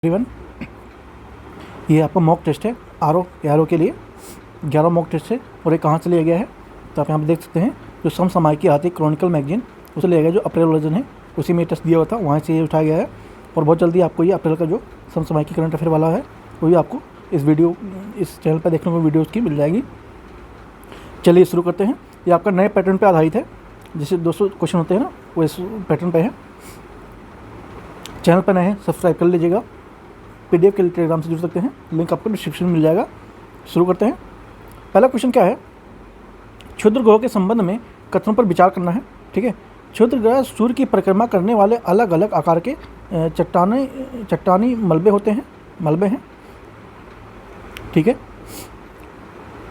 Everyone, ये आपका mock test है आर ओ के लिए 11 मॉक टेस्ट है और ये कहाँ से लिया गया है तो आप यहाँ पर देख सकते हैं। जो समसामयिकी आती है क्रॉनिकल मैगजीन, उसे लिया गया जो अप्रैल वर्जन है, उसी में टेस्ट दिया हुआ था, वहाँ से ये उठाया गया है। और बहुत जल्दी आपको ये अप्रैल का जो समसामयिकी करंट अफेयर वाला है वो भी आपको इस चैनल पर देखने को वीडियो उसकी मिल जाएगी। चलिए शुरू करते हैं। ये आपका नए पैटर्न पर आधारित है, जैसे 200 क्वेश्चन होते हैं ना, वो इस पैटर्न पर है। चैनल पर नए हैं सब्सक्राइब कर लीजिएगा। PDF के लिए टेलीग्राम से जुड़ सकते हैं, लिंक आपको डिस्क्रिप्शन में मिल जाएगा। शुरू करते हैं। पहला क्वेश्चन क्या है, क्षुद्र ग्रहों के संबंध में कथनों पर विचार करना है। ठीक है, क्षुद्र ग्रह सूर्य की परिक्रमा करने वाले अलग अलग आकार के चट्टानी मलबे हैं। ठीक है,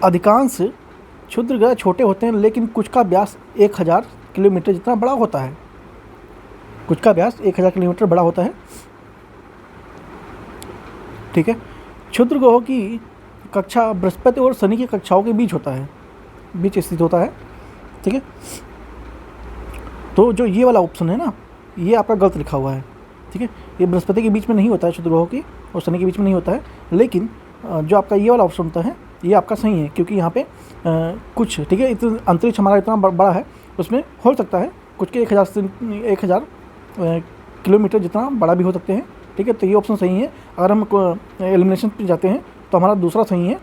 अधिकांश क्षुद्र ग्रह छोटे होते हैं, लेकिन कुछ का व्यास 1000 किलोमीटर जितना बड़ा होता है। कुछ का व्यास 1000 किलोमीटर बड़ा होता है। ठीक है, क्षुद्र ग्रहों की कक्षा बृहस्पति और शनि की कक्षाओं के बीच स्थित होता है। ठीक है, तो जो ये वाला ऑप्शन है ना, ये आपका गलत लिखा हुआ है। ठीक है, ये बृहस्पति के बीच में नहीं होता है, क्षुद्र ग्रहों की और शनि के बीच में नहीं होता है। लेकिन जो आपका ये वाला ऑप्शन होता है ये आपका सही है, क्योंकि यहाँ पे कुछ, ठीक है, अंतरिक्ष हमारा इतना बड़ा है, उसमें हो सकता है कुछ के 1000 किलोमीटर जितना बड़ा भी हो सकते हैं। ठीक है, तो ये ऑप्शन सही है। अगर हम एलिमिनेशन पे जाते हैं तो हमारा दूसरा सही है।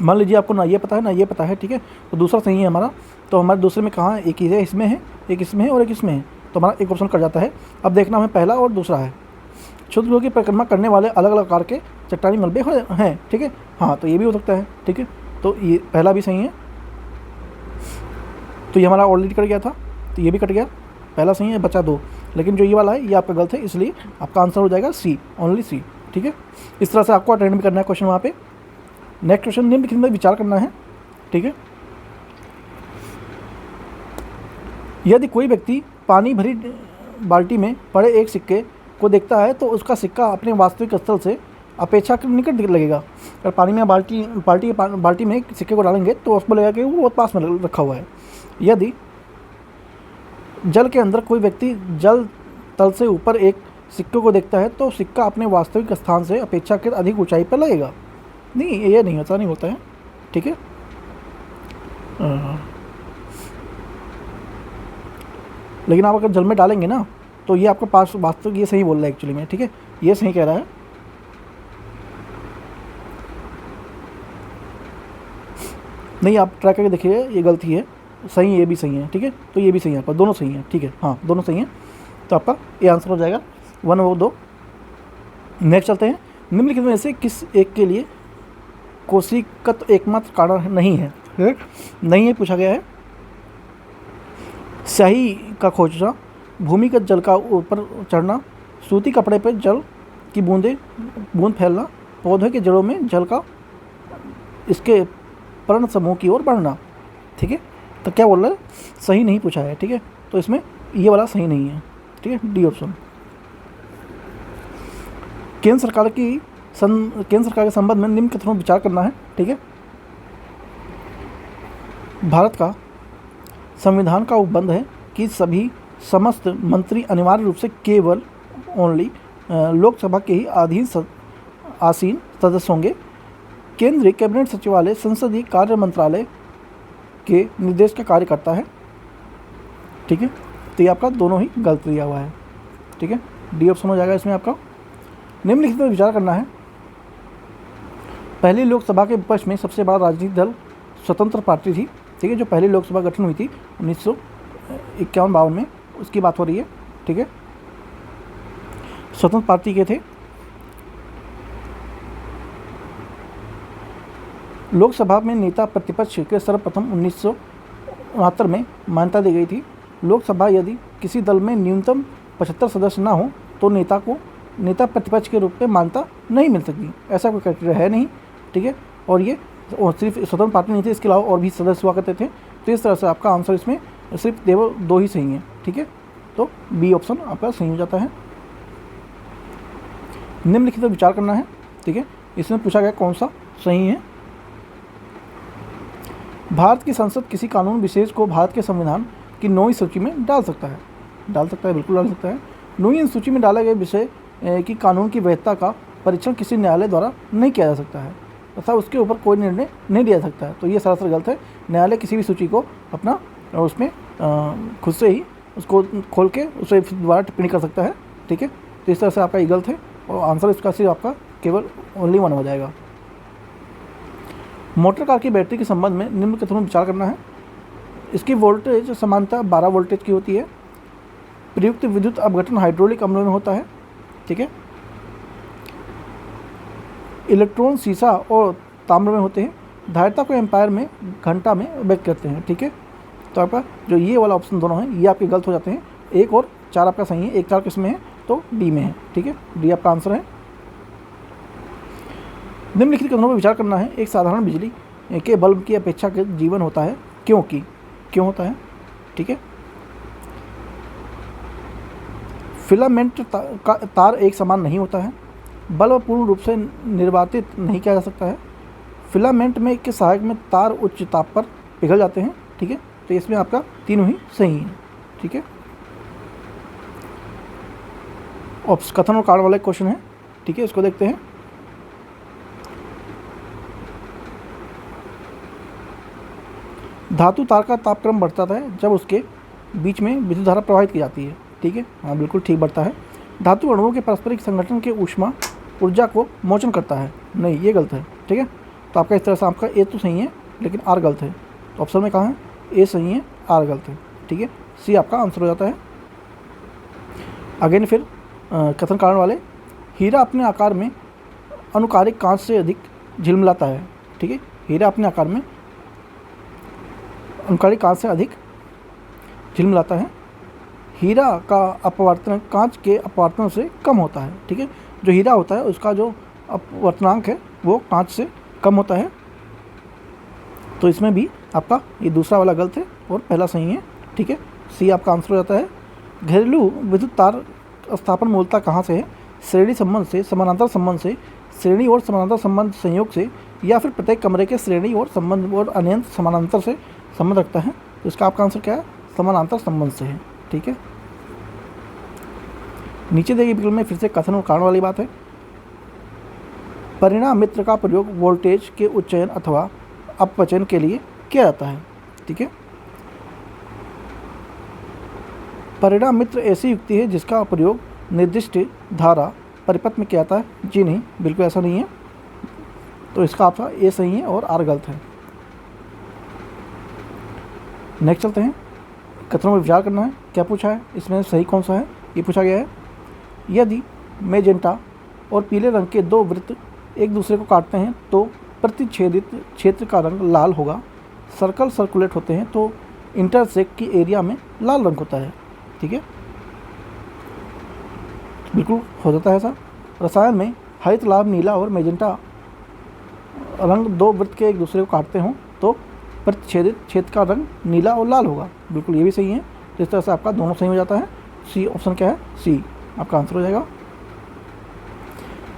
मान लीजिए आपको ना ये पता है ना ये पता है, ठीक है, तो दूसरा सही है हमारा। तो हमारे दूसरे में कहाँ है, एक ही है, इसमें है, एक इसमें है और एक इसमें है, तो हमारा एक ऑप्शन कट जाता है। अब देखना हमें पहला और दूसरा है। क्षुद्र ग्रहों की परिक्रमा करने वाले अलग अलग आकार के चट्टानी मलबे हैं। ठीक है, हाँ, तो ये भी हो सकता है। ठीक है, तो ये पहला भी सही है, तो ये हमारा ऑलरेडी कट गया था, तो ये भी कट गया, पहला सही है, बचा 2। लेकिन जो ये वाला है ये आपका गलत है, इसलिए आपका आंसर हो जाएगा सी, ओनली सी। ठीक है, इस तरह से आपको अटेंड भी करना है क्वेश्चन वहाँ पे। नेक्स्ट क्वेश्चन, निम्नलिखित में विचार करना है। ठीक है, यदि कोई व्यक्ति पानी भरी बाल्टी में पड़े एक सिक्के को देखता है तो उसका सिक्का अपने वास्तविक स्थल से अपेक्षाकृत निकट लगेगा। अगर पानी में बाल्टी में सिक्के को डालेंगे तो उसको लगेगा कि वो बहुत पास में रखा हुआ है। यदि जल के अंदर कोई व्यक्ति जल तल से ऊपर एक सिक्के को देखता है तो सिक्का अपने वास्तविक स्थान से अपेक्षाकृत अधिक ऊंचाई पर लगेगा। नहीं, ये नहीं होता, नहीं होता है। ठीक है, लेकिन आप अगर जल में डालेंगे ना तो ये आपके पास वास्तविक, ये सही बोल रहा है एक्चुअली में। ठीक है, ये सही कह रहा है। नहीं, आप ट्राई करके देखिए, ये गलती है, सही है, ये भी सही है। ठीक है, तो ये भी सही है, आपका दोनों सही है। ठीक है, हाँ, दोनों सही हैं, तो आपका ये आंसर हो जाएगा 1 और 2। नेक्स्ट चलते हैं। निम्नलिखित में से किस एक के लिए कोशिकत एकमात्र कारण नहीं है? नहीं है पूछा गया है। स्याही का खोजना, भूमिगत जल का ऊपर चढ़ना, सूती कपड़े पर जल की बूंद फैलना, पौधे के जड़ों में जल का इसके पर्ण समूह की ओर बढ़ना। ठीक है, तो क्या बोल रहा है, सही नहीं पूछा है। ठीक है, तो इसमें ये वाला सही नहीं है। ठीक है, डी ऑप्शन। केंद्र सरकार के संबंध में निम्न कथनों पर विचार करना है। ठीक है, भारत का संविधान का उपबंध है कि समस्त मंत्री अनिवार्य रूप से केवल ओनली लोकसभा के ही आसीन सदस्य होंगे। केंद्रीय कैबिनेट सचिवालय संसदीय कार्य मंत्रालय के निर्देश का कार्य करता है। ठीक है, तो ये आपका दोनों ही गलत दिया हुआ है। ठीक है, डी ऑप्शन हो जाएगा इसमें आपका। निम्नलिखित पर विचार करना है। पहली लोकसभा के विपक्ष में सबसे बड़ा राजनीतिक दल स्वतंत्र पार्टी थी। ठीक है, जो पहली लोकसभा गठन हुई थी 1951-52 में, उसकी बात हो रही है। ठीक है, स्वतंत्र पार्टी के थे। लोकसभा में नेता प्रतिपक्ष के सर्वप्रथम 1969 में मान्यता दी गई थी। लोकसभा यदि किसी दल में न्यूनतम 75 सदस्य ना हो तो नेता प्रतिपक्ष के रूप में मान्यता नहीं मिल सकती। ऐसा कोई क्राइटेरिया है नहीं। ठीक है, और ये सिर्फ स्वतंत्र पार्टी नहीं थी, इसके अलावा और भी सदस्य हुआ करते थे। तो इस तरह से आपका आंसर इसमें सिर्फ केवल 2 ही सही हैं। ठीक है, तो बी ऑप्शन आपका सही हो जाता है। निम्नलिखित पर विचार करना है। ठीक है, इसमें पूछा गया कौन सा सही है। भारत की संसद किसी कानून विशेष को भारत के संविधान की 9वीं सूची में डाल सकता है, बिल्कुल डाल सकता है। 9वीं सूची में डाले गए विषय कि कानून की वैधता का परीक्षण किसी न्यायालय द्वारा नहीं किया जा सकता है तथा उसके ऊपर कोई निर्णय नहीं दिया जा सकता है। तो ये सरासर गलत है। न्यायालय किसी भी सूची को अपना उसमें खुद से ही उसको खोल के उसे दोबारा टिप्पणी कर सकता है। ठीक है, तो इस तरह से आपका ये गलत है और आंसर इसका सिर्फ आपका केवल ओनली 1 हो जाएगा। मोटर कार की बैटरी के संबंध में निम्न कथनों पर विचार करना है। इसकी वोल्टेज समानता 12 वोल्टेज की होती है। प्रयुक्त विद्युत अपघटन हाइड्रोलिक अम्लों में होता है। ठीक है, इलेक्ट्रॉन सीसा और ताम्र में होते हैं। धारिता को एम्पायर में घंटा में व्यक्त करते हैं। ठीक है, तो आपका जो ये वाला ऑप्शन दोनों हैं ये आपके गलत हो जाते हैं। 1 और 4 आपका सही है। 1, 4 किस में है? तो डी में है। ठीक है, डी आपका आंसर है। निम्नलिखित कथनों पर विचार करना है। एक साधारण बिजली के बल्ब की अपेक्षा के जीवन होता है क्योंकि क्यों होता है? ठीक है, फिलामेंट तार एक समान नहीं होता है। बल्ब पूर्ण रूप से निर्वातित नहीं किया जा सकता है। फिलामेंट में के सहायक में तार उच्च ताप पर पिघल जाते हैं। ठीक है, तो इसमें आपका तीनों ही सही है। ठीक है, कथन और कारण वाला एक क्वेश्चन है। ठीक है, इसको देखते हैं। धातु तार का तापक्रम बढ़ता है जब उसके बीच में विद्युत धारा प्रवाहित की जाती है। ठीक है, हाँ बिल्कुल ठीक बढ़ता है। धातु अणुओं के पारस्परिक संगठन के ऊष्मा ऊर्जा को मोचन करता है। नहीं, ये गलत है। ठीक है, तो आपका इस तरह से आपका ए तो सही है लेकिन आर गलत है। तो ऑप्शन में कहाँ है? ए सही है, आर गलत है। ठीक है, सी आपका आंसर हो जाता है। अगेन फिर कथन कारण वाले, हीरा अपने आकार में अनुकारिक कांच से अधिक झिलमिलाता है। ठीक है, हीरा अपने आकार में अनुकारिक कांच से अधिक झिलमिलाता है। हीरा का अपवर्तन कांच के अपवर्तन से कम होता है। ठीक है, जो हीरा होता है उसका जो अपवर्तनांक है वो कांच से कम होता है। तो इसमें भी आपका ये दूसरा वाला गलत है और पहला सही है। ठीक है, सी आपका आंसर हो जाता है। घरेलू विद्युत तार स्थापन मूलतः कहाँ से है? श्रेणी संबंध से, समानांतर संबंध से, श्रेणी और समानांतर संबंध संयोग से, या फिर प्रत्येक कमरे के श्रेणी और संबंध और अनंत समानांतर से संबंध रखता है। तो इसका आपका आंसर क्या है? समानांतर संबंध से है। ठीक है, नीचे देखिए बिल्कुल में फिर से कथन और कारण वाली बात है। परिणाम मित्र का प्रयोग वोल्टेज के उच्चयन अथवा अपचयन के लिए किया जाता है। ठीक है, परिणाम मित्र ऐसी युक्ति है जिसका प्रयोग निर्दिष्ट धारा परिपथ में किया जाता है। जी नहीं, बिल्कुल ऐसा नहीं है। तो इसका आपका ए सही है और आर गलत है। नेक्स्ट चलते हैं। कथनों में विचार करना है। क्या पूछा है? इसमें सही कौन सा है? ये पूछा गया है, यदि मैजेंटा और पीले रंग के 2 वृत्त एक दूसरे को काटते हैं तो प्रतिच्छेदित क्षेत्र का रंग लाल होगा। सर्कल सर्कुलेट होते हैं तो इंटरसेक्ट की एरिया में लाल रंग होता है। ठीक है, बिल्कुल हो जाता है ऐसा। रसायन में हरित लाभ नीला और मैजेंटा रंग 2 वृत्त के एक दूसरे को काटते हों तो प्रतिच्छेदित क्षेत्र का रंग नीला और लाल होगा। बिल्कुल ये भी सही है। तो इस तरह से आपका दोनों सही हो जाता है। सी ऑप्शन क्या है? सी आपका आंसर हो जाएगा।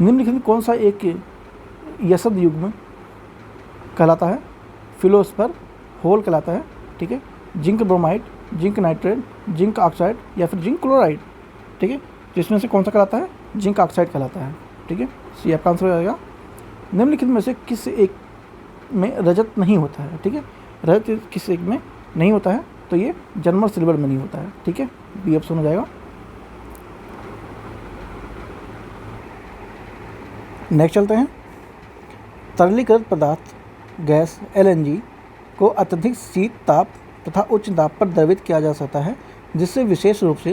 निम्नलिखित में कौन सा एक यसद युग्म कहलाता है? फिलोस्फर होल कहलाता है। ठीक है, zinc bromide, zinc nitrate, zinc oxide या फिर जिंक क्लोराइड। ठीक है, जिसमें से कौन सा कहलाता है? जिंक ऑक्साइड कहलाता है। ठीक है, सी आपका आंसर हो जाएगा। निम्नलिखित में से किस एक में रजत नहीं होता है? ठीक है, रजत किस एक में नहीं होता है? तो ये जर्मन सिल्वर में नहीं होता है। ठीक है, बी ऑप्शन हो जाएगा। नेक्स्ट चलते हैं। तरलीकृत पदार्थ गैस एलएनजी को अत्यधिक शीत ताप तथा उच्च दाब पर द्रवित किया जा सकता है जिससे विशेष रूप से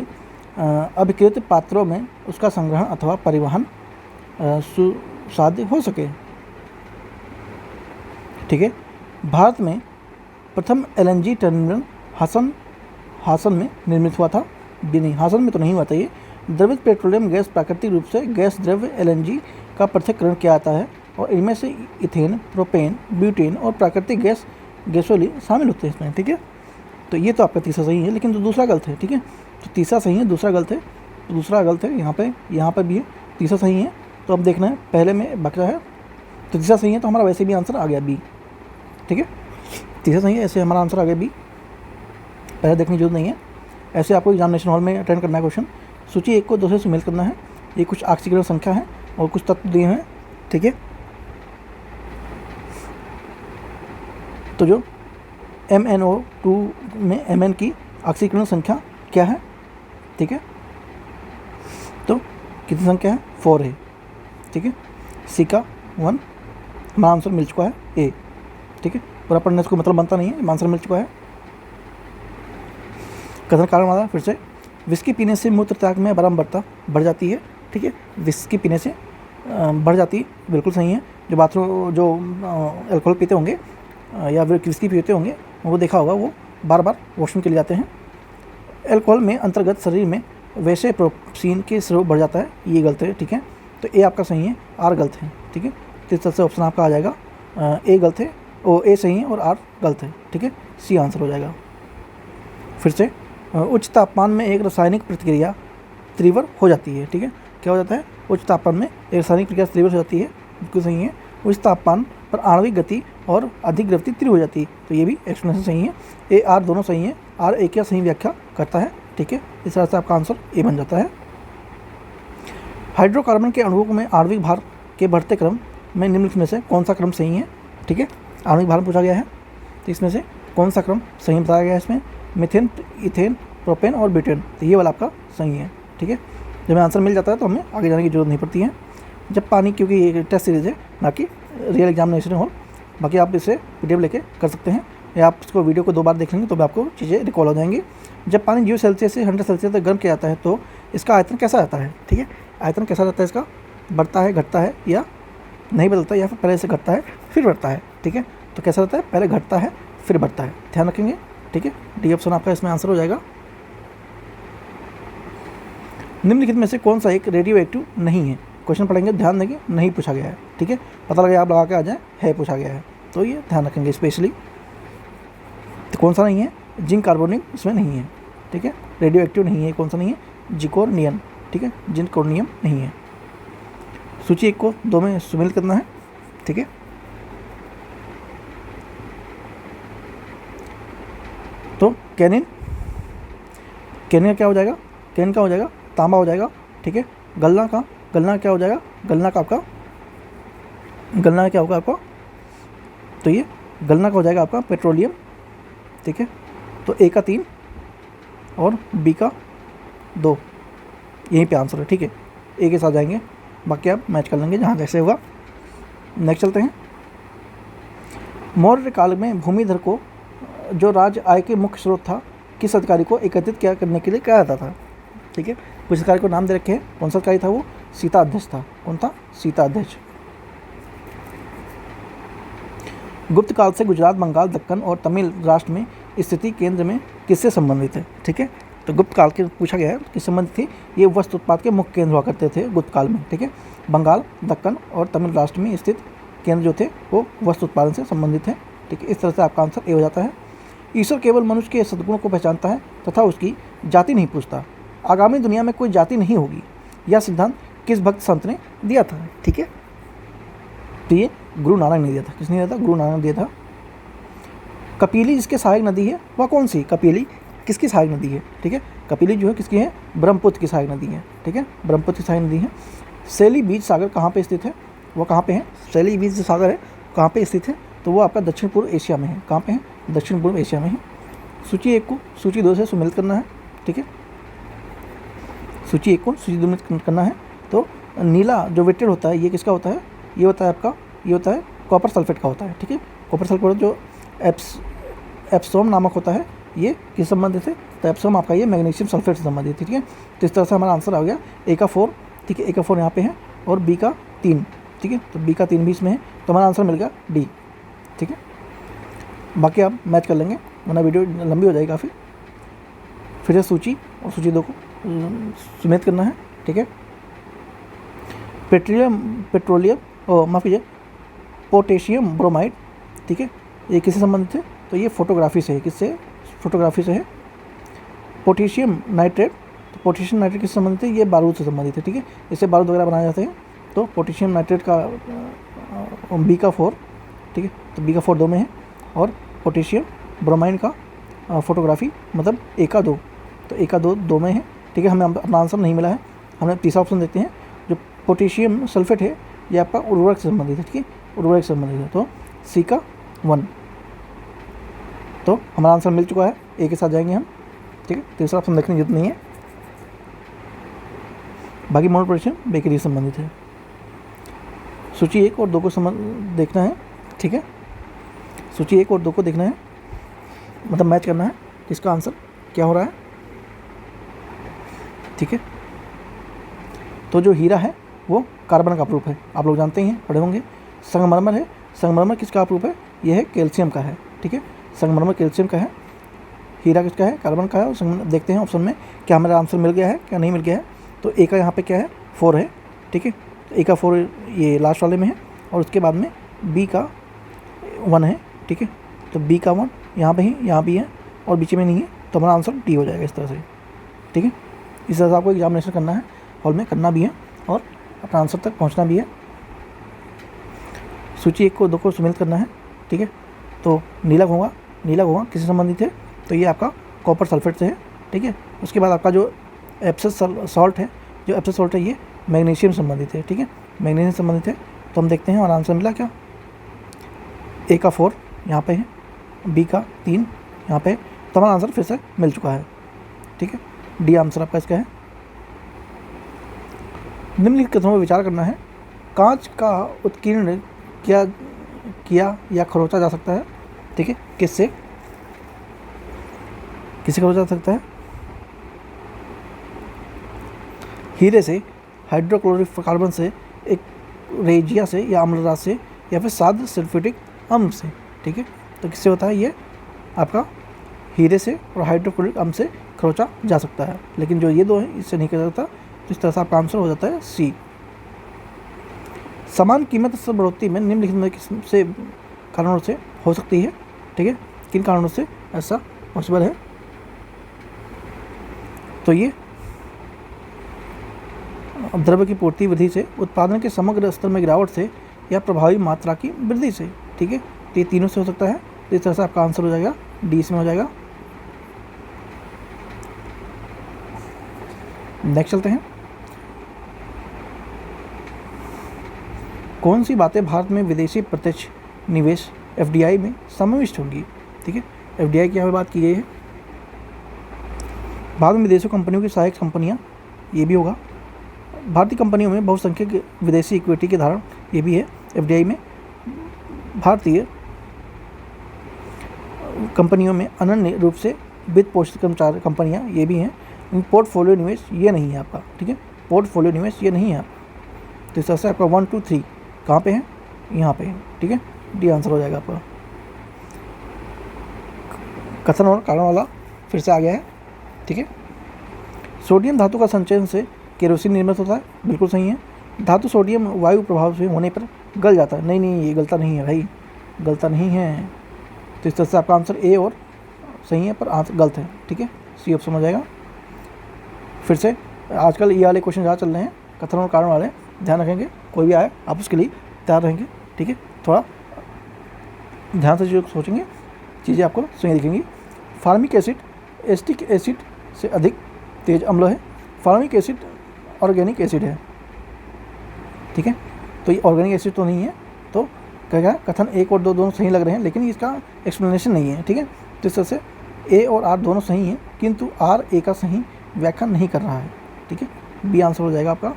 अभिकृत पात्रों में उसका संग्रहण अथवा परिवहन सुसाध्य हो सके। ठीक है, भारत में प्रथम एलएनजी टर्मिनल हासन में निर्मित हुआ था। भी नहीं, हासन में तो नहीं हुआ था। ये द्रवित पेट्रोलियम गैस प्राकृतिक रूप से गैस द्रव्य एलएनजी का पृथक्करण किया जाता है और इनमें से इथेन, प्रोपेन, ब्यूटेन और प्राकृतिक गैस गैसोलीन शामिल होते हैं इसमें। ठीक है, तो ये तो आपका तीसरा सही है लेकिन तो दूसरा गलत है। ठीक है, तो तीसरा सही है, दूसरा गलत है। तो दूसरा गलत है यहाँ पे भी है, तीसरा सही है। तो अब देखना है पहले में बचा है तो तीसरा सही है, तो हमारा वैसे भी आंसर आ गया बी। ठीक है, तीसरा सही है, ऐसे हमारा आंसर आ गया बी। पहले देखने की जरूरत नहीं है। ऐसे आपको एग्जामिनेशन हॉल में अटेंड करना है क्वेश्चन। सूची 1 को 2 से सुमेल करना है ये कुछ ऑक्सीकरण संख्या है और कुछ तत्व दिए हैं, ठीक है। तो जो MnO2 में Mn की ऑक्सीकरण संख्या क्या है, ठीक है। तो कितनी संख्या है, 4 है, ठीक है। सी का 1 हमारा आंसर मिल चुका है ए, ठीक है। पूरा पढ़ने से कोई मतलब बनता नहीं है, आंसर मिल चुका है। कथन कारण हमारा फिर से, विस्की पीने से मूत्र त्याग में बारंबारता बढ़ जाती है, ठीक है। विस्की पीने से बढ़ जाती है, बिल्कुल सही है। जो बाथरूम जो अल्कोहल पीते होंगे या विस्की पीते होंगे वो देखा होगा, वो बार बार वॉशरूम के लिए जाते हैं। अल्कोहल में अंतर्गत शरीर में वैसे प्रोपीन के स्राव बढ़ जाता है, ये गलत है, ठीक है। तो ए आपका सही है, आर गलत है, ठीक है। तो इस तरह से ऑप्शन आपका आ जाएगा, ए गलत है, ओ ए सही है और आर गलत है, ठीक है। सी आंसर हो जाएगा। फिर से, उच्च तापमान में एक रासायनिक प्रतिक्रिया तीव्र हो जाती है, ठीक है। क्या हो जाता है, उच्च तापमान में एक रासायनिक प्रतिक्रिया तीव्र हो जाती है, बिल्कुल सही है। उच्च तापमान पर आणविक गति और अधिक गति तीव्र हो जाती है, तो ये भी एक्सप्लेनेशन सही है। ए आर दोनों सही है, आर ए क्या सही व्याख्या करता है, ठीक है। इस तरह से आपका आंसर ए बन जाता है। हाइड्रोकार्बन के अणुओं में आणविक भार के बढ़ते क्रम में निम्नलिखित में से कौन सा क्रम सही है, ठीक है। आणविक भार पूछा गया है, तो इसमें से कौन सा क्रम सही बताया गया है इसमें, मीथेन, इथेन, प्रोपेन और ब्यूटेन, तो ये वाला आपका सही है, ठीक है। जब हमें आंसर मिल जाता है तो हमें आगे जाने की जरूरत नहीं पड़ती है। जब पानी, क्योंकि ये टेस्ट सीरीज है ना कि रियल एग्जामिनेशन हॉल, बाकी आप इसे PDF लेके कर सकते हैं या आप इसको वीडियो को 2 बार देख लेंगे तो भी आपको चीज़ें रिकॉल हो जाएंगी। जब पानी 0 सेल्सियस से 100 सेल्सियस तक गर्म किया जाता है तो इसका आयतन कैसा रहता है, ठीक है। आयतन कैसा रहता है इसका, बढ़ता है, घटता है या नहीं बदलता, या फिर पहले से घटता है फिर बढ़ता है, ठीक है। तो कैसा रहता है, पहले घटता है फिर बढ़ता है, ध्यान रखेंगे, ठीक है। डी ऑप्शन आपका इसमें आंसर हो जाएगा। निम्नलिखित में से कौन सा एक रेडियो एक्टिव नहीं है, क्वेश्चन पढ़ेंगे, ध्यान देंगे, नहीं पूछा गया है, ठीक है। पता लगे आप लगा के आ जाए, है पूछा गया है, तो ये ध्यान रखेंगे स्पेशली। तो कौन सा नहीं है, जिंक कार्बोनिक इसमें नहीं है, ठीक है। रेडियो एक्टिव नहीं है, कौन सा नहीं है, जिकोर्नियम, ठीक है, जिंकोर्नियम नहीं है। सूची 1 को 2 में सम्मिलित करना है, ठीक है। तो कैनिन, कैनिन क्या हो जाएगा, कैनिन का हो जाएगा तांबा हो जाएगा, ठीक है। गलना का, गलना क्या हो जाएगा, गलना का आपका, गलना क्या होगा आपका, तो ये गलना का हो जाएगा आपका पेट्रोलियम, ठीक है। तो ए का 3 और बी का 2, यहीं पे आंसर है, ठीक है। ए के साथ जाएंगे, बाकी आप मैच कर लेंगे जहाँ जैसे होगा। नेक्स्ट चलते हैं। मौर्य काल में भूमिधर को जो राज्य आय के मुख्य स्रोत था, किस अधिकारी को एकत्रित क्या करने के लिए कहा जाता था, ठीक है। कुछ अधिकारी को नाम दे रखे हैं, कौन सा अधिकारी था वो, सीता अध्यक्ष था, कौन था, सीता अध्यक्ष। गुप्त काल से गुजरात, बंगाल, दक्कन और तमिल राष्ट्र में स्थिति केंद्र में किससे संबंधित है, ठीक है। तो गुप्त काल के पूछा गया है, किस संबंधित थी, ये वस्त्र उत्पाद के मुख्य केंद्र हुआ करते थे गुप्त काल में, ठीक है। बंगाल, दक्कन और तमिल राष्ट्र में स्थित केंद्र जो थे वो वस्त्र उत्पादन से संबंधित है, ठीक है। इस तरह से आपका आंसर ए हो जाता है। ईश्वर केवल मनुष्य के सद्गुणों को पहचानता है तथा उसकी जाति नहीं पूछता। आगामी दुनिया में कोई जाति नहीं होगी, यह सिद्धांत किस भक्त संत ने दिया था, ठीक है। तो ये गुरु नानक ने दिया था, किसने दिया था, गुरु नानक ने दिया था। कपिली जिसके सहायक नदी है वह कौन सी, कपिली किसकी सहायक नदी है, ठीक है। कपिली जो है किसकी है, ब्रह्मपुत्र की सहायक नदी है, ठीक है, ब्रह्मपुत्र की सहायक नदी है। शैली बीज सागर कहाँ पे स्थित है, वो कहाँ पे है, शैली बीज सागर है कहाँ पे स्थित है, तो वो आपका दक्षिण पूर्व एशिया में है, कहाँ पे है, दक्षिण पूर्व एशिया में है। सूची 1 को सूची 2 से सम्मिलित करना है, ठीक है। सूची 1 को सूची 2 में करना है। तो नीला जो वेटेड होता है ये किसका होता है, ये होता है आपका, ये होता है कॉपर सल्फेट का होता है, ठीक है। कॉपर सल्फेट जो एप्सोम नामक होता है ये किस संबंधित है, तो एप्सोम आपका ये मैग्नीशियम सल्फेट से संबंधित है, ठीक है। तो इस तरह से हमारा आंसर आ गया ए का 4, ठीक है, ए का 4 यहाँ पे है और बी का 3, ठीक है। तो बी का 3 भी इसमें है, तो हमारा आंसर मिल गया डी, ठीक है। बाकी आप मैच कर लेंगे वरना वीडियो लंबी हो जाएगी काफ़ी। फिर से सूची और सूची 2 को सम्मिलित करना है, ठीक है। पेट्रोलियम माफ़ कीजिए पोटेशियम ब्रोमाइड, ठीक है, ये किससे संबंधित है, तो ये फोटोग्राफी से है, किससे, फोटोग्राफी से है। पोटेशियम नाइट्रेट, तो पोटेशियम नाइट्रेट किससे संबंधित है, ये बारूद से संबंधित है, ठीक है, इससे बारूद वगैरह बनाए जाते हैं। तो पोटेशियम नाइट्रेट का बी का 4, ठीक है, तो बी का 4 2 में है। और पोटेशियम ब्रोमाइड का फोटोग्राफी मतलब ए का 2, तो ए का 2 में है, ठीक है। हमें अपना आंसर नहीं मिला है, हमें तीसरा ऑप्शन देते हैं पोटेशियम सल्फेट है, ये आपका उर्वरक से संबंधित है, ठीक है, उर्वरक से संबंधित है, तो सी का 1। तो हमारा आंसर मिल चुका है, ए के साथ जाएंगे हम, ठीक है। तीसरा ऑप्शन देखने की जरूरत नहीं है, बाकी मोड पोटेशियम बेकरी से संबंधित है। सूची 1 और 2 को देखना है, ठीक है, सूची 1 और 2 को देखना है, मतलब मैच करना है इसका आंसर क्या हो रहा है, ठीक है। तो जो हीरा है वो कार्बन का अपरूप है, आप लोग जानते ही हैं, पढ़े होंगे। संगमरमर है, संगमरमर किसका अपरूप है, यह है कैल्शियम का है, ठीक है, संगमरमर कैल्शियम का है। हीरा किसका है, कार्बन का है। और देखते हैं ऑप्शन में क्या हमारा आंसर मिल गया है क्या नहीं मिल गया है। तो ए का यहाँ पे क्या है 4 है, ठीक है, तो ए का 4 ये लास्ट वाले में है, और उसके बाद में बी का 1 है, ठीक है, तो बी का 1 यहाँ पे ही, यहाँ भी है और बीच में नहीं है, तो हमारा आंसर डी हो जाएगा इस तरह से, ठीक है। इस तरह से आपको एग्जामिनेशन करना है, हॉल में करना भी है और अपना आंसर तक पहुंचना भी है। सूची 1 को 2 को सम्मिलित करना है, ठीक है। तो नीला घोंघा किससे संबंधित है, तो ये आपका कॉपर सल्फेट से है, ठीक है। उसके बाद आपका जो एप्सस सॉल्ट है, जो एप्सस सॉल्ट है ये मैग्नीशियम संबंधित है, ठीक है, मैग्नीशियम संबंधित है। तो हम देखते हैं हमारा आंसर मिला क्या, ए का 4 यहाँ पे है, बी का 3 यहाँ पे, तो हमारा आंसर फिर से मिल चुका है, ठीक है। डी आंसर आपका इसका है। निम्नलिखित कथनों पर विचार करना है, कांच का उत्कीर्ण किया या खरोचा जा सकता है, ठीक है, किससे खरोचा जा सकता है, हीरे से, हाइड्रोक्लोरोकार्बन से, एक रेजिया से या अम्लराज से, या फिर साध सल्फ्यूटिक अम्ल से, ठीक है। तो किससे होता है ये आपका हीरे से और हाइड्रोक्लोरिक अम्ल से खरोचा जा सकता है, लेकिन जो ये दो है इससे नहीं किया जाता। तो इस तरह से आपका आंसर हो जाता है सी। समान कीमत से बढ़ोतरी में निम्नलिखित में किस से कारणों से हो सकती है, ठीक है, किन कारणों से ऐसा पॉसिबल है। तो ये द्रव्य की पूर्ति वृद्धि से, उत्पादन के समग्र स्तर में गिरावट से, या प्रभावी मात्रा की वृद्धि से, ठीक है, तो ये तीनों से हो सकता है। तो इस तरह से आपका आंसर हो जाएगा डी इसमें हो जाएगा। नेक्स्ट चलते हैं, कौन सी बातें भारत में विदेशी प्रत्यक्ष निवेश एफडीआई में समाविष्ट होंगी, ठीक है। एफडीआई की यहाँ पे बात की गई है, भारत में विदेशी कंपनियों की सहायक कंपनियाँ, ये भी होगा। भारतीय कंपनियों में बहुसंख्यक विदेशी इक्विटी के धारण, ये भी है एफडीआई में। भारतीय कंपनियों में अनन्य रूप से वित्त पोषित कर्मचारी कंपनियां, ये भी हैं। पोर्टफोलियो निवेश ये नहीं है आपका, ठीक है, पोर्टफोलियो निवेश ये नहीं है आप। तो इस तरह से आपका 1 2 3 कहाँ पे है, यहाँ पे है, ठीक है, डी आंसर हो जाएगा आपका। कथन और कारण वाला फिर से आ गया है, ठीक है। सोडियम धातु का संचयन से केरोसिन निर्मित होता है, बिल्कुल सही है। धातु सोडियम वायु प्रभाव से होने पर गल जाता है, नहीं ये गलता नहीं है भाई, गलता नहीं है। तो इस तरह से आपका आंसर ए और सही है, पर आंसर गलत है, ठीक है, सी ऑप्शन हो जाएगा। फिर से आजकल ये वाले क्वेश्चन ज़्यादा चल रहे हैं, कथन और कारण वाले, ध्यान रखेंगे, कोई भी आए आप उसके लिए तैयार रहेंगे, ठीक है। थोड़ा ध्यान से जो सोचेंगे चीज़ें आपको सही दिखेंगी। फार्मिक एसिड एसिटिक एसिड से अधिक तेज अम्ल है। फार्मिक एसिड ऑर्गेनिक एसिड है, ठीक है, तो ये ऑर्गेनिक एसिड तो नहीं है। तो क्या कथन 1 और 2 दोनों सही लग रहे हैं, लेकिन इसका एक्सप्लेनेशन नहीं है, ठीक है। तो इस तरह से ए और आर दोनों सही हैं, किंतु आर ए का सही व्याख्या नहीं कर रहा है, ठीक है, बी आंसर हो जाएगा आपका।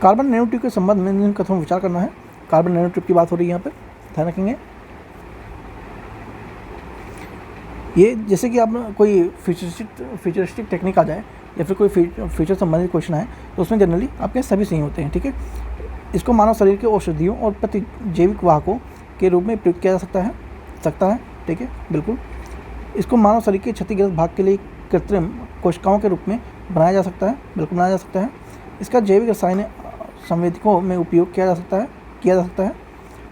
कार्बन नैनो ट्यूब के संबंध में इन कथनों विचार करना है। कार्बन नैनो ट्यूब की बात हो रही है यहाँ पर, ध्यान रखेंगे। ये जैसे कि आप कोई फ्यूचरिस्टिक टेक्निक आ जाए या फिर कोई फ्यूचर संबंधित क्वेश्चन आए, तो उसमें जनरली आपके सभी सही होते हैं, ठीक है। इसको मानव शरीर के औषधियों और प्रतिजैविक वाहकों के रूप में प्रयुक्त किया जा सकता है, ठीक है, बिल्कुल। इसको मानव शरीर के क्षतिग्रस्त भाग के लिए कृत्रिम कोशिकाओं के रूप में बनाया जा सकता है, बिल्कुल बनाया जा सकता है। इसका जैविक रसायन संवेदकों में उपयोग किया जा सकता है,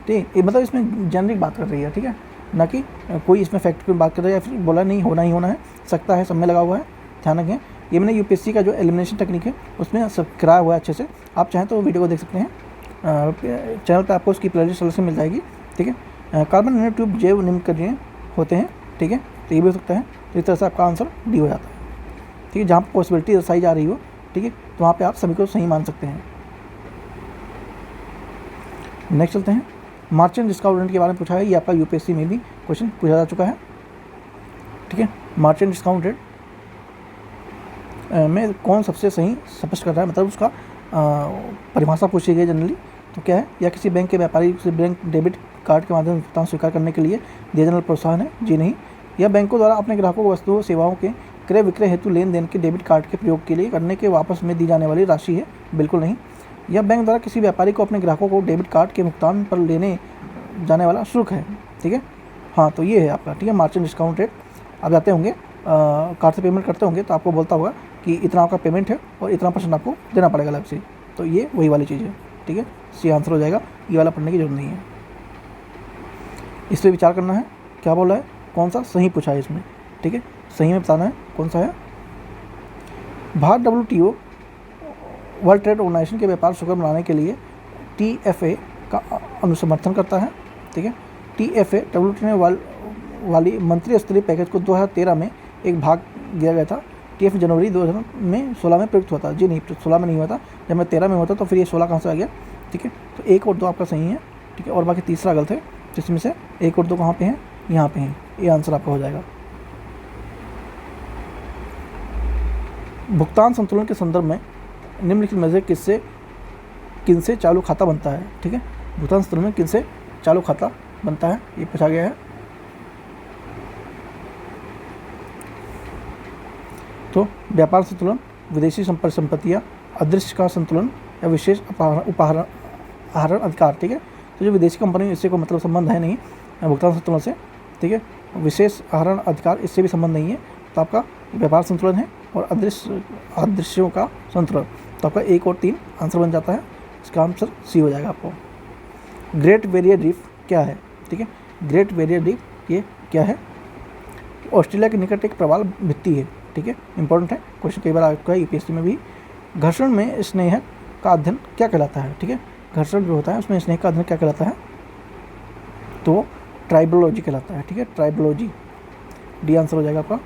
ठीक है। मतलब इसमें जेनरिक बात कर रही है, ठीक है, ना कि कोई इसमें फैक्ट की बात कर रहा है या फिर बोला नहीं होना ही होना है, सकता है, सब में लगा हुआ है, ध्यान रखें। ये मैंने यूपीएससी का जो एलिमिनेशन टेक्निक है उसमें सब कराया हुआ है अच्छे से, आप चाहें तो वीडियो को देख सकते हैं, चैनल पे आपको उसकी प्लेलिस्ट से मिल जाएगी, ठीक है। कार्बन नैनो ट्यूब जैव निम्नकरणीय होते हैं, ठीक है, तो ये भी हो सकता है। तो इस तरह से आपका आंसर डी हो जाता है, ठीक है। जहाँ पर पॉसिबिलिटी दर्शाई जा रही हो ठीक है, तो वहाँ पे आप सभी को सही मान सकते हैं। नेक्स्ट चलते हैं, मार्चेंट डिस्काउंट रेट के बारे में पूछा है, ये आपका यूपीएससी में भी क्वेश्चन पूछा जा चुका है। ठीक है, मार्चेंट डिस्काउंट रेट में कौन सबसे सही स्पष्ट कर रहा है, मतलब उसका परिभाषा पूछी गई जनरली, तो क्या है, या किसी बैंक के व्यापारी से बैंक डेबिट कार्ड के माध्यम से भुगतान स्वीकार करने के लिए दिया जाने वाला प्रोत्साहन है, जी नहीं। या बैंकों द्वारा अपने ग्राहकों को वस्तुओं सेवाओं के क्रय विक्रय हेतु लेन देन के डेबिट कार्ड के प्रयोग के लिए करने के वापस में दी जाने वाली राशि है, बिल्कुल नहीं। या बैंक द्वारा किसी व्यापारी को अपने ग्राहकों को डेबिट कार्ड के भुगतान पर लेने जाने वाला शुल्क है, ठीक है। हाँ, तो ये है आपका, ठीक है, मार्चेंट डिस्काउंट रेट। आप जाते होंगे कार्ड से पेमेंट करते होंगे तो आपको बोलता होगा कि इतना आपका पेमेंट है और इतना % आपको देना पड़ेगा अलग से, तो ये वही वाली चीज़ है, ठीक है। सी आंसर हो जाएगा, ये वाला पढ़ने की जरूरत नहीं है, इस पर विचार करना है। क्या बोला है, कौन सा सही पूछा है इसमें, ठीक है, सही में बताना है कौन सा है। Bharat WTO world trade organisation के व्यापार सुगम बनाने के लिए TFA का अनुसमर्थन करता है, ठीक है। TFA WTO वाली मंत्री स्तरीय पैकेज को 2013 में एक भाग दिया गया था। TFA जनवरी 2016 में प्रयुक्त हुआ था, जी नहीं, 16 में नहीं हुआ था, जब मैं 13 में हुआ था तो फिर ये 16 कहाँ से आ गया, ठीक है। तो 1 और 2 आपका सही है, ठीक है, और बाकी तीसरा गलत है, जिसमें से 1 और 2 कहाँ पे हैं, यहाँ पे हैं, ये आंसर आपका हो जाएगा। भुगतान संतुलन के संदर्भ में निम्नलिखित में से किनसे चालू खाता बनता है, ठीक है। भुगतान संतुलन में किनसे चालू खाता बनता है, ये पूछा गया है। तो व्यापार संतुलन, विदेशी संपत्तियाँ, अदृश्य का संतुलन या विशेष आहरण अधिकार, ठीक है। तो जो विदेशी कंपनी, इससे कोई मतलब संबंध है नहीं भुगतान संतुलन से, ठीक है। विशेष आहरण अधिकार, इससे भी संबंध नहीं है, तो आपका व्यापार संतुलन है। और अदृश्यों का संतुलन, तो आपका 1 और 3 आंसर बन जाता है, इसका आंसर सी हो जाएगा आपको। ग्रेट बैरियर रीफ क्या है, ठीक है। ग्रेट बैरियर रीफ ये क्या है, ऑस्ट्रेलिया के निकट एक प्रवाल भित्ति है, ठीक है, इंपॉर्टेंट है, क्वेश्चन कई बार आ चुका है यूपीएससी में भी। घर्षण में स्नेह का अध्ययन क्या कहलाता है, ठीक है। घर्षण जो होता है उसमें स्नेह का अध्ययन क्या कहलाता है, तो ट्राइबोलॉजी कहलाता है, ठीक है, ट्राइबोलॉजी, डी आंसर हो जाएगा आपका।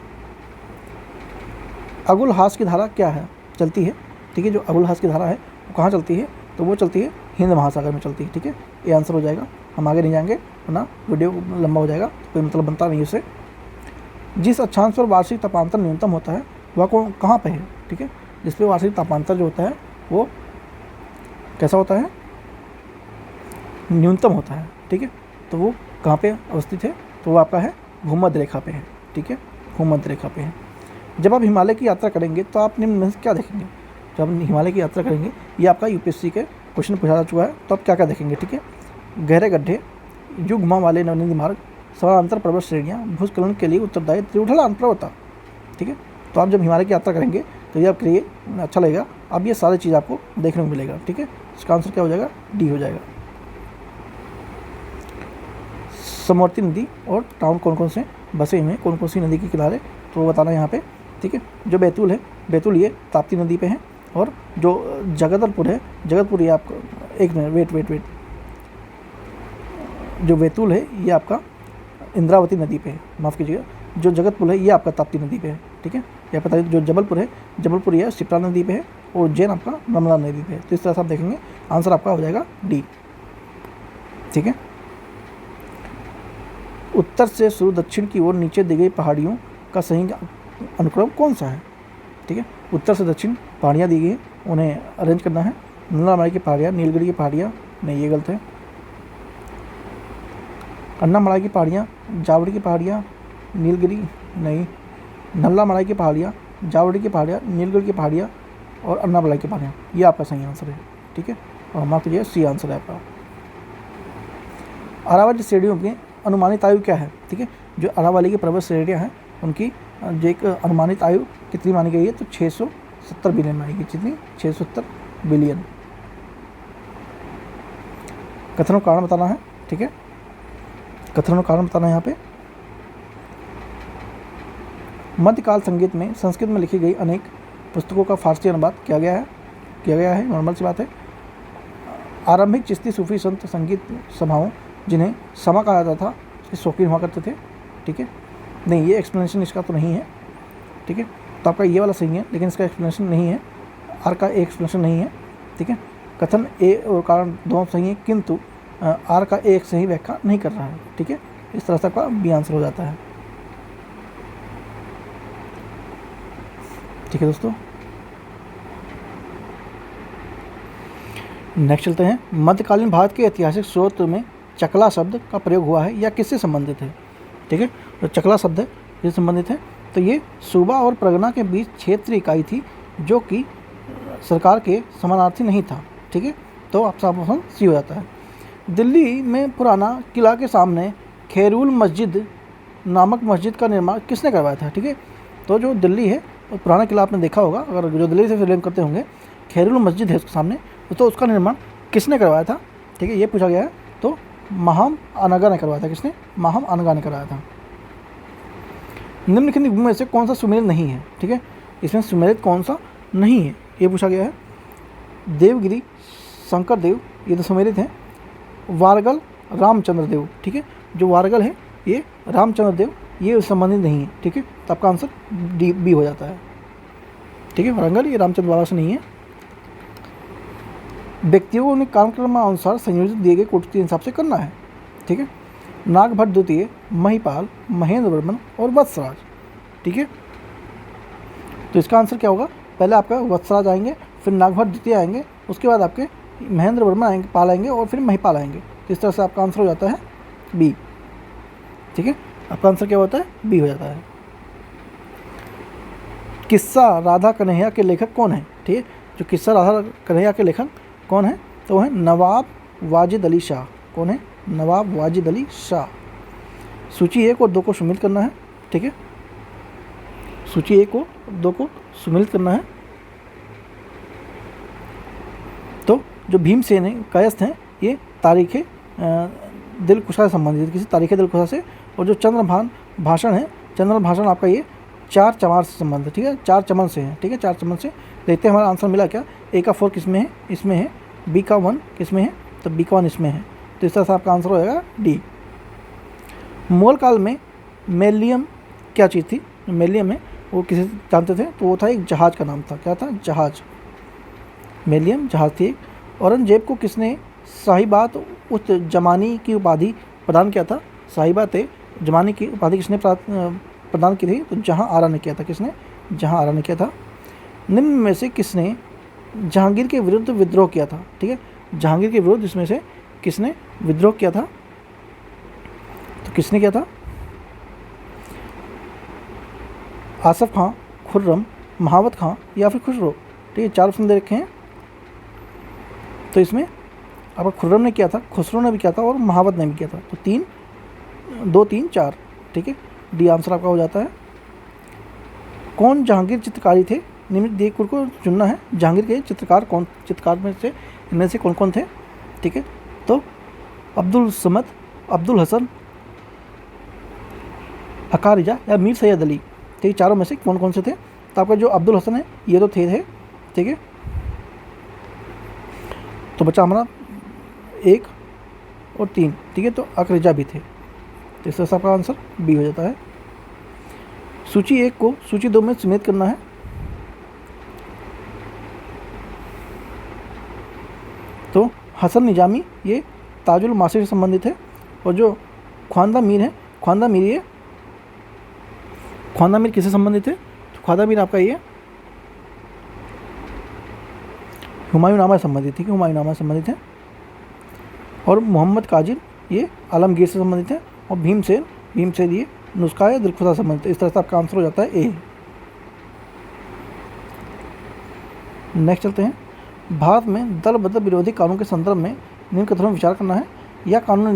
अगुलहास की धारा क्या है, चलती है, ठीक है, जो अगुलहास की धारा है वो कहाँ चलती है, तो वो चलती है हिंद महासागर में चलती है, ठीक है, ये आंसर हो जाएगा। हम आगे नहीं जाएंगे वरना वीडियो लंबा हो जाएगा, कोई मतलब बनता नहीं उससे। जिस अक्षांश पर वार्षिक तापांतर न्यूनतम होता है वह कहाँ पे है, ठीक है, जिस पे वार्षिक तापांतर जो होता है वो कैसा होता है, न्यूनतम होता है, ठीक है, तो वो कहाँ पे अवस्थित है, तो वो आपका है भूमध्य रेखा पे है, ठीक है, भूमध्य रेखा पे है। जब आप हिमालय की यात्रा करेंगे तो आप निम्न में से क्या देखेंगे, जब आप हिमालय की यात्रा करेंगे, ये आपका यूपीएससी के क्वेश्चन पूछा जा चुका है, तो आप क्या क्या देखेंगे, ठीक है। गहरे गड्ढे, युग्मा वाले नवनिधि मार्ग, समानांतर पर्वत श्रेणियाँ, भूस्खलन के लिए उत्तरदायी त्रिउठला पर्वत, ठीक है। तो आप जब हिमालय की यात्रा करेंगे तो ये आपके लिए अच्छा लगेगा, अब ये सारी चीज़ आपको देखने को मिलेगा, ठीक है। इसका आंसर क्या हो जाएगा, डी हो जाएगा। समवर्ती नदी और टाउन कौन कौन से बसे हुए हैं, कौन कौन सी नदी के किनारे, तो वो बताना यहाँ पे, ठीक है। जो बैतूल है, बैतूल ये ताप्ती नदी पे है, और जो जगदलपुर है, जगतपुर ये आपका, एक मिनट वेट, जो बैतूल है ये आपका इंद्रावती नदी पे है, माफ़ कीजिएगा, जो जगतपुर है ये आपका ताप्ती नदी पे है, ठीक है। या पता है जो जबलपुर है, जबलपुर ये शिप्रा नदी पे है, और उज्जैन आपका नर्मदा नदी पे है। तो इस तरह से आप देखेंगे, आंसर आपका हो जाएगा डी, ठीक है। उत्तर से शुरू दक्षिण की ओर नीचे दी गई पहाड़ियों का सही अनुक्रम कौन सा है, ठीक है। उत्तर से दक्षिण पहाड़ियाँ दी गई हैं, उन्हें अरेंज करना है। नल्लामाई की पहाड़ियाँ, नीलगिरी की पहाड़ियाँ, नहीं ये गलत है। अन्नामलाई की पहाड़ियाँ, जावड़ी की पहाड़ियाँ, नीलगिरी नहीं, नल्लामलाई की पहाड़ियाँ, जावड़ी की पहाड़ियाँ, नीलगिरी की पहाड़ियाँ और अन्नामलाई की पहाड़ियाँ, ये आपका सही आंसर है, ठीक है। और माफ कीजिए, सी आंसर है आपका। अरावली श्रेणियों की अनुमानित आयु क्या है, ठीक है। जो अरावली की पर्वत श्रेणियाँ हैं उनकी जो एक अनुमानित आयु कितनी मानी गई है, तो 670 बिलियन मानी गई, कितनी, 670 बिलियन। कथनों का कारण बताना है, ठीक है, कथनों का कारण बताना है यहाँ पे। मध्यकाल संगीत में संस्कृत में लिखी गई अनेक पुस्तकों का फारसी अनुवाद किया गया है, नॉर्मल सी बात है। आरंभिक चिश्ती सूफी संत संगीत सभाओं, जिन्हें समा कहा जाता था, इसके शौकीन हुआ करते थे, ठीक है। नहीं, ये एक्सप्लेनेशन इसका तो नहीं है, ठीक है, तो आपका ये वाला सही है, लेकिन इसका एक्सप्लेनेशन नहीं है। आर का एक एक्सप्लेनेशन नहीं है, ठीक है। कथन ए और कारण दोनों सही है, किंतु आर का एक सही व्याख्या नहीं कर रहा है, ठीक है। इस तरह से आपका बी आंसर हो जाता है, ठीक है दोस्तों। नेक्स्ट चलते हैं, मध्यकालीन भारत के ऐतिहासिक स्रोत में चकला शब्द का प्रयोग हुआ है या किससे संबंधित है, ठीक है। तो चकला शब्द है किससे संबंधित है, तो ये सूबा और परगना के बीच क्षेत्रीय इकाई थी जो कि सरकार के समानार्थी नहीं था, ठीक है। तो आपका ऑप्शन सी हो जाता है। दिल्ली में पुराना किला के सामने खैरुल मस्जिद नामक मस्जिद का निर्माण किसने करवाया था, ठीक है। तो जो दिल्ली है तो पुराना किला आपने देखा होगा, अगर जो दिल्ली से रिलेट करते होंगे, खैरुल मस्जिद है उसके सामने, तो उसका निर्माण किसने करवाया था, ठीक है, ये पूछा गया है। तो महाम अनगा ने करवाया था, किसने, महाम अनगा ने कराया था। निम्नलिखित में से कौन सा सुमेलित नहीं है, ठीक है, इसमें सुमेलित कौन सा नहीं है, ये पूछा गया है। देवगिरी शंकर देव, ये तो सुमेलित हैं। वारगल रामचंद्र देव, ठीक है, जो वारगल है ये रामचंद्र देव, ये संबंधित नहीं है, ठीक है। तो आपका आंसर डी बी हो जाता है, ठीक है। वारंगल ये रामचंद्र बाबा से नहीं है। व्यक्तियों ने कालक्रमानुसार संयोजित दिए गए कोटि के हिसाब से करना है, ठीक है। नागभट्ट द्वितीय, महिपाल, महेंद्र वर्मन और वत्सराज, ठीक है। तो इसका आंसर क्या होगा, पहले आपका वत्सराज आएंगे, फिर नागभट्ट द्वितीय आएंगे, उसके बाद आपके महेंद्र वर्मन आएंगे, पाल आएंगे और फिर महिपाल आएंगे। तो इस तरह से आपका आंसर हो जाता है बी, ठीक है। आपका आंसर क्या होता है, बी हो जाता है। किस्सा राधा कन्हैया के लेखक कौन है, ठीक है। जो किस्सा राधा कन्हैया के लेखक कौन है, तो वो है नवाब वाजिद अली शाह। कौन है, नवाब वाजिद अली शाह। सूची 1 और 2 को सम्मिलित करना है, ठीक है। सूची 1 और 2 को सम्मिलित करना है। तो जो भीमसेन है, कायस्थ हैं, ये तारीख दिलकुशा से संबंधित, किसी तारीख दिलकुशा से। और जो चंद्रभान भाषण है, चंद्र भाषण आपका ये 4 चमार से संबंधित, ठीक है, 4 चमन से है, ठीक है, 4 चमन से। देखते हैं हमारा आंसर मिला क्या। ए का 4 किस में है, इसमें है। बी का 1 किस में है, तो बी का 1 इसमें है। तो इस तरह से आपका आंसर हो जाएगा डी। मुगल काल में मेलियम क्या चीज़ थी, मेलियम है वो किसे जानते थे, तो वो था एक जहाज़ का नाम था। क्या था, जहाज़, मेलियम जहाज़ थी। औरंगजेब को किसने साहिबात उस जमानी की उपाधि प्रदान किया था, साहिबात जमानी की उपाधि किसने प्रदान की थी, तो जहां आरा ने किया था। किसने, जहां आरा ने किया था। निम्न में से किसने जहांगीर के विरुद्ध विद्रोह किया था, ठीक है, जहांगीर के विरुद्ध इसमें से किसने विद्रोह किया था, तो किसने किया था, आसफ खां, खुर्रम, महावत खां या फिर खुसरो, ठीक है। 4 ऑप्शन दे रखे हैं। तो इसमें आपका खुर्रम ने किया था, खुसरो ने भी किया था और महावत ने भी किया था। तो 2, 3, 4, ठीक है, डी आंसर आपका हो जाता है। कौन जहांगीर चित्रकारी थे, निम्नलिखित दिए को चुनना है। जहांगीर के चित्रकार कौन, चित्रकार में से इनमें से कौन कौन थे, ठीक है। तो अब्दुल समद, अब्दुल हसन, अकारिजा या मीर सैयद अली, ठीक है, चारों में से कौन कौन से थे। तो आपका जो अब्दुल हसन है ये तो थे, ठीक है। तो बचा हमारा 1 और 3, ठीक है, तो अकरिजा भी थे। तो इस तरह से आपका आंसर बी हो जाता है। सूची 1 को सूची 2 में सम्मिलित करना है। तो हसन निजामी ये ताजुल मासिर से संबंधित है। और जो ख्वांदा मीर है, ख्वांदा मीर ये, ख्वांदा मीर किससे संबंधित है, तो ख्वांदा मीर आपका ये हुमायूंनामा से संबंधित, ठीक है, हुमायूंनामा से संबंधित है। और मोहम्मद काजिर ये आलमगीर से संबंधित है। और भीमसेन ये नुस्खा या दिलखुशा से संबंधित है। इस तरह से आपका आंसर हो जाता है ए। नेक्स्ट चलते हैं, भारत में दल बदल विरोधी कानून के संदर्भ में निम्न कथनों में विचार करना है। यह कानून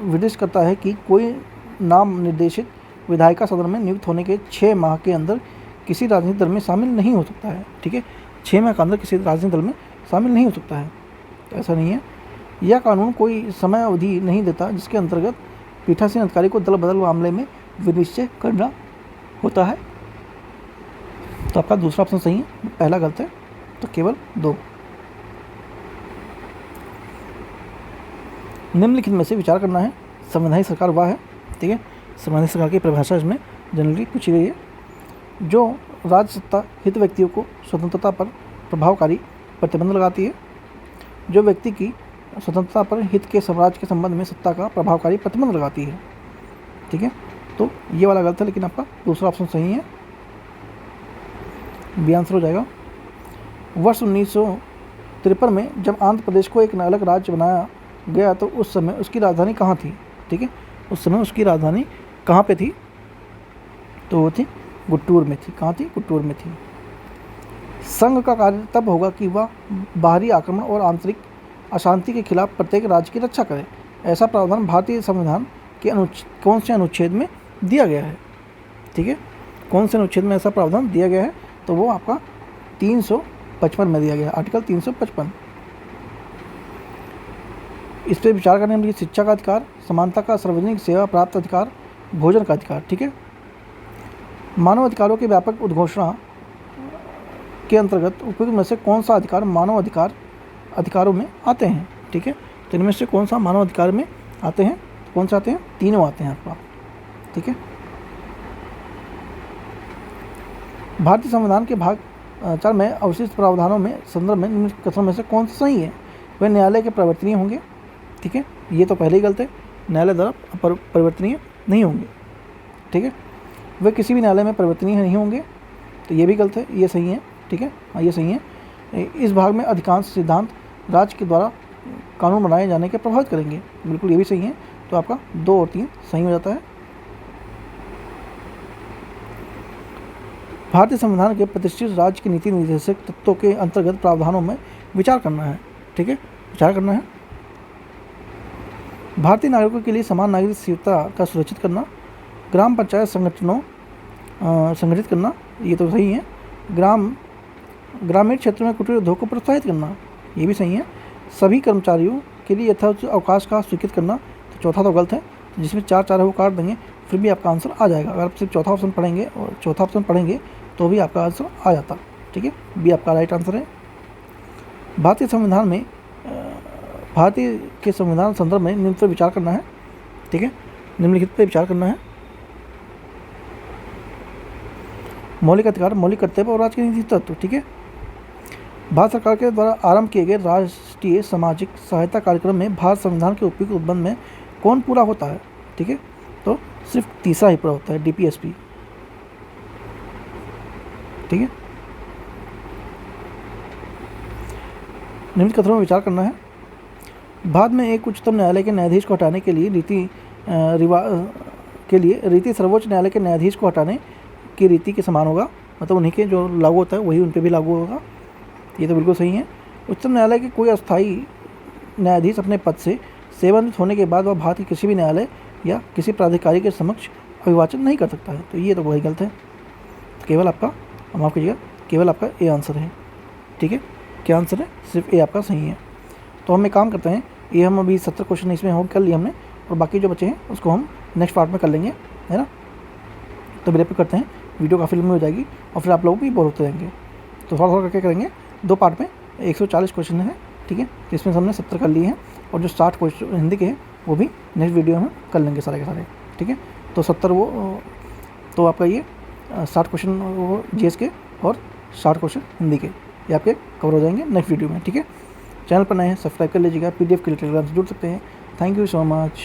निर्दिष्ट करता है कि कोई नाम निर्देशित विधायिका सदन में नियुक्त होने के 6 माह के अंदर किसी राजनीतिक दल में शामिल नहीं हो सकता है, ठीक है। 6 माह के अंदर किसी राजनीतिक दल में शामिल नहीं हो सकता है, ऐसा नहीं है। यह कानून कोई समय अवधि नहीं देता जिसके अंतर्गत पीठासीन अधिकारी को दल बदल मामले में विनिश्चय करना होता है। तो आपका दूसरा ऑप्शन सही है, पहला गलत है, तो केवल 2। निम्नलिखित में से विचार करना है। संवैधानिक सरकार वह है, ठीक है, संवैधानिक सरकार की परिभाषा इसमें जनरली पूछी गई है, जो राज्य सत्ता हित व्यक्तियों को स्वतंत्रता पर प्रभावकारी प्रतिबंध लगाती है। जो व्यक्ति की स्वतंत्रता पर हित के स्वराज के संबंध में सत्ता का प्रभावकारी प्रतिबंध लगाती है। ठीक है, तो ये वाला गलत है, लेकिन आपका दूसरा ऑप्शन सही है, बी आंसर हो जाएगा। वर्ष 1953 में जब आंध्र प्रदेश को एक अलग राज्य बनाया गया तो उस समय उसकी राजधानी कहाँ थी? ठीक है, उस समय उसकी राजधानी कहाँ पे थी? तो वो थी गुट्टूर में थी। कहाँ थी? गुट्टूर में थी। संघ का कार्य तब होगा कि वह बाहरी आक्रमण और आंतरिक अशांति के खिलाफ प्रत्येक राज्य की रक्षा करे। ऐसा प्रावधान भारतीय संविधान के कौन से अनुच्छेद में दिया गया है? ठीक है, कौन से अनुच्छेद में ऐसा प्रावधान दिया गया है? तो वो आपका 355 में दिया गया है, आर्टिकल 355। इस पर विचार करने में शिक्षा का अधिकार, समानता का सार्वजनिक सेवा प्राप्त अधिकार, भोजन का अधिकार। ठीक है, मानव अधिकारों के व्यापक उद्घोषणा के अंतर्गत उपयुक्त में से कौन सा अधिकार मानव अधिकारों में आते हैं? ठीक है, तो इनमें से कौन सा मानव अधिकार में आते हैं? तो कौन सा आते हैं? तीनों आते हैं आपका। ठीक है, भारतीय संविधान के भाग 4 में अवशिष्ट प्रावधानों में संदर्भ में निम्न कथनों में से कौन सा सही है? वह न्यायालय के परिवर्तनीय होंगे। ठीक है, ये तो पहले ही गलत है, न्यायालय द्वारा परिवर्तनीय नहीं होंगे। ठीक है, वे किसी भी न्यायालय में परिवर्तनीय नहीं होंगे, तो ये भी गलत है, ये सही है। ठीक है, हाँ ये सही है। इस भाग में अधिकांश सिद्धांत राज्य के द्वारा कानून बनाए जाने के प्रभावित करेंगे, बिल्कुल ये भी सही है। तो आपका 2 और 3 सही हो जाता है। भारतीय संविधान के प्रतिष्ठित राज्य के नीति निर्देशक तत्वों के अंतर्गत प्रावधानों में विचार करना है। ठीक है, विचार करना है। भारतीय नागरिकों के लिए समान नागरिक सुविधा का सुरक्षित करना, ग्राम पंचायत संगठनों संगठित करना, ये तो सही है। ग्रामीण क्षेत्र में कुटीर उद्योग को प्रोत्साहित करना, ये भी सही है। सभी कर्मचारियों के लिए यथाउचित अवकाश का स्वीकृत करना, तो चौथा तो गलत है, जिसमें 4 है वो काट देंगे, फिर भी आपका आंसर आ जाएगा। अगर आप सिर्फ चौथा ऑप्शन पढ़ेंगे तो भी आपका आंसर आ जाता। ठीक है, बी आपका राइट आंसर है। भारतीय के संविधान संदर्भ में निम्न पर विचार करना है। ठीक है, निम्नलिखित पर विचार करना है। मौलिक अधिकार, मौलिक कर्तव्य और राजनीतिक तत्व। ठीक है, भारत सरकार के द्वारा आरंभ किए गए राष्ट्रीय सामाजिक सहायता कार्यक्रम में भारत संविधान के उपयुक्त उपबंध में कौन पूरा होता है? ठीक है, तो सिर्फ तीसरा ही पूरा होता है, DPSP। ठीक है, निम्न कथनों में विचार करना है। बाद में एक उच्चतम न्यायालय के न्यायाधीश को हटाने के लिए रीति सर्वोच्च न्यायालय के न्यायाधीश को हटाने की रीति के समान होगा, मतलब उन्हीं के जो लागू होता है वही उन पर भी लागू होगा, ये तो बिल्कुल सही है। उच्चतम न्यायालय के कोई अस्थायी न्यायाधीश अपने पद से सेवानिवृत्त होने के बाद वह भारत के किसी भी न्यायालय या किसी प्राधिकारी के समक्ष अभिवाचन नहीं कर सकता है, तो ये तो बहुत गलत है। तो केवल आपका, माफ़ कीजिएगा, केवल आपका ए आंसर है। ठीक है, क्या आंसर है? सिर्फ ए आपका सही है। तो हम एक काम करते हैं, ये हम अभी 70 क्वेश्चन इसमें हो कर लिए हमने, और बाकी जो बचे हैं उसको हम नेक्स्ट पार्ट में कर लेंगे, है ना। तो ब्रेक करते हैं, वीडियो काफ़ी लंबी हो जाएगी और फिर आप लोग भी बोर होते रहेंगे। तो थोड़ा थोड़ा करके करेंगे, 2 पार्ट में 140 क्वेश्चन है। ठीक है, जिसमें हमने 70 कर लिए हैं, और जो 60 क्वेश्चन हिंदी के हैं वो भी नेक्स्ट वीडियो में कर लेंगे सारे के सारे। ठीक है, तो 70 वो, तो आपका ये 60 क्वेश्चन वो GS के और 60 क्वेश्चन हिंदी के, ये आपके कवर हो जाएंगे नेक्स्ट वीडियो में। ठीक है, चैनल पर नए हैं सब्सक्राइब कर लीजिएगा, PDF के लिए टेलीग्राम से जुड़ सकते हैं। Thank you so much.